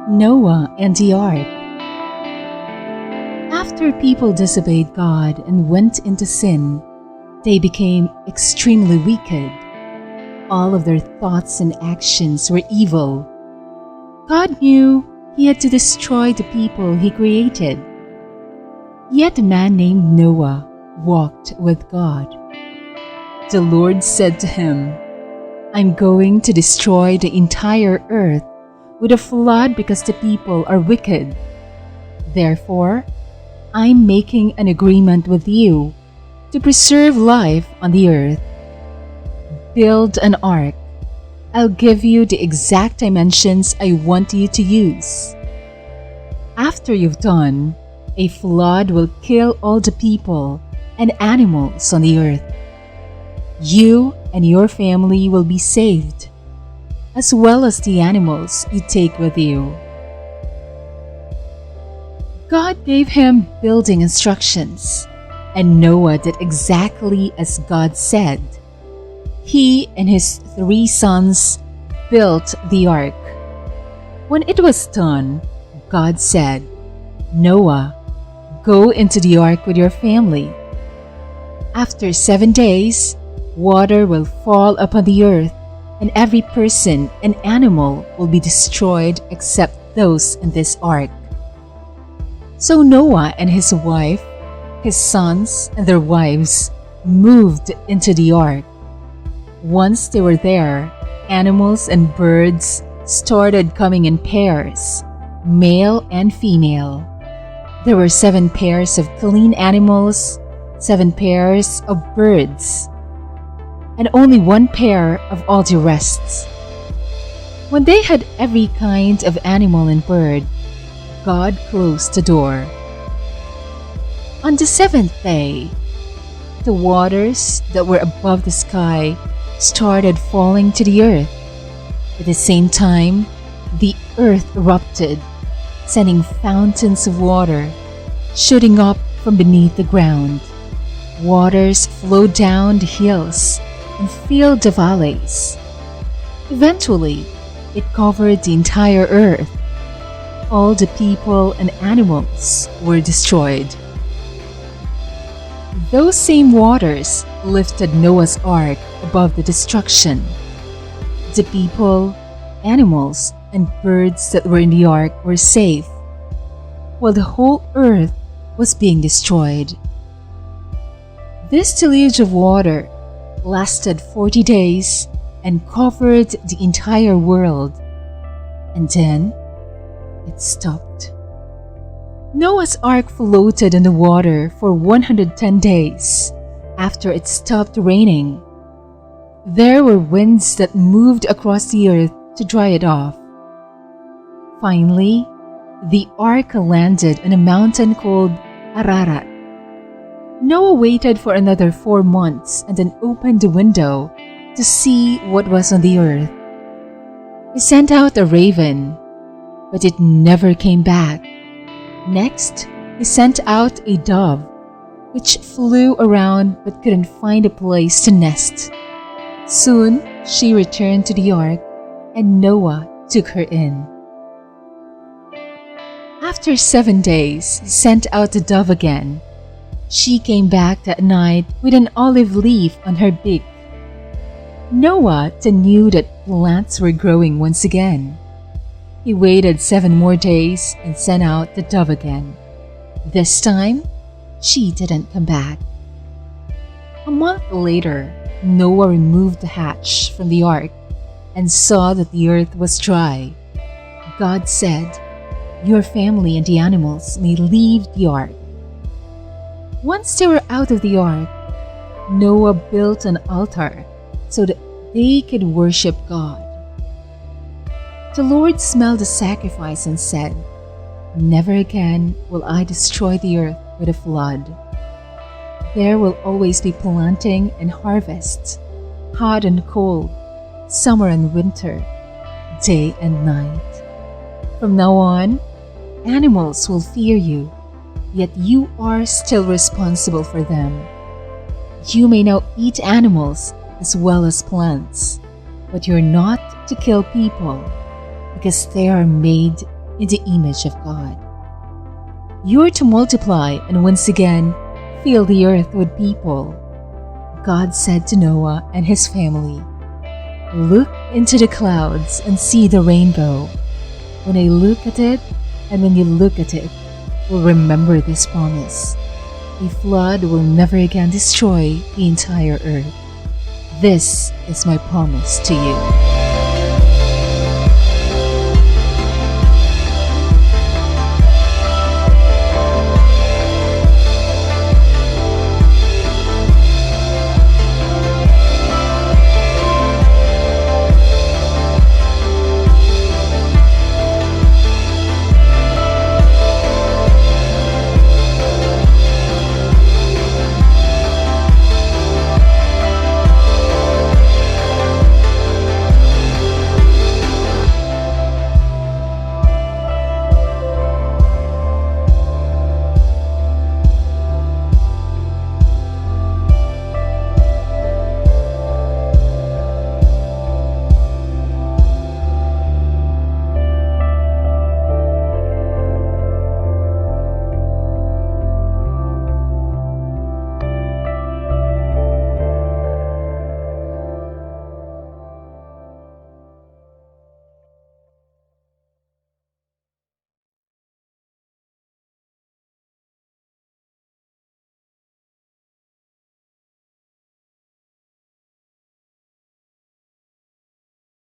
Noah and the Ark. After people disobeyed God and went into sin, they became extremely wicked. All of their thoughts and actions were evil. God knew He had to destroy the people He created. Yet a man named Noah walked with God. The Lord said to him, "I'm going to destroy the entire earth with a flood because the people are wicked. Therefore, I'm making an agreement with you to preserve life on the earth. Build an ark. I'll give you the exact dimensions I want you to use. After you've done, a flood will kill all the people and animals on the earth. You and your family will be saved, as well as the animals you take with you." God gave him building instructions, and Noah did exactly as God said. He and his 3 sons built the ark. When it was done, God said, "Noah, go into the ark with your family. After 7 days, water will fall upon the earth, and every person and animal will be destroyed except those in this ark." So Noah and his wife, his sons, and their wives moved into the ark. Once they were there, animals and birds started coming in pairs, male and female. There were 7 pairs of clean animals, 7 pairs of birds, and only 1 pair of all the rest. When they had every kind of animal and bird, God closed the door. On the 7th day, the waters that were above the sky started falling to the earth. At the same time, the earth erupted, sending fountains of water shooting up from beneath the ground. Waters flowed down the hills and filled the valleys. Eventually, it covered the entire earth. All the people and animals were destroyed. Those same waters lifted Noah's ark above the destruction. The people, animals, and birds that were in the ark were safe, while the whole earth was being destroyed. This deluge of water lasted 40 days and covered the entire world, and then it stopped. Noah's ark floated in the water for 110 days after it stopped raining. There were winds that moved across the earth to dry it off. Finally, the ark landed on a mountain called Ararat. Noah waited for another 4 months and then opened the window to see what was on the earth. He sent out a raven, but it never came back. Next, he sent out a dove, which flew around but couldn't find a place to nest. Soon, she returned to the ark, and Noah took her in. After 7 days, he sent out the dove again. She came back that night with an olive leaf on her beak. Noah then knew that plants were growing once again. He waited 7 more days and sent out the dove again. This time, she didn't come back. A month later, Noah removed the hatch from the ark and saw that the earth was dry. God said, "Your family and the animals may leave the ark." Once they were out of the ark, Noah built an altar so that they could worship God. The Lord smelled the sacrifice and said, "Never again will I destroy the earth with a flood. There will always be planting and harvest, hot and cold, summer and winter, day and night. From now on, animals will fear you, yet you are still responsible for them. You may now eat animals as well as plants, but you're not to kill people, because they are made in the image of God. You are to multiply and once again fill the earth with people. God said to Noah and his family, "Look into the clouds and see the rainbow. When I look at it, and when you look at it, we'll remember this promise. A flood will never again destroy the entire earth. This is my promise to you."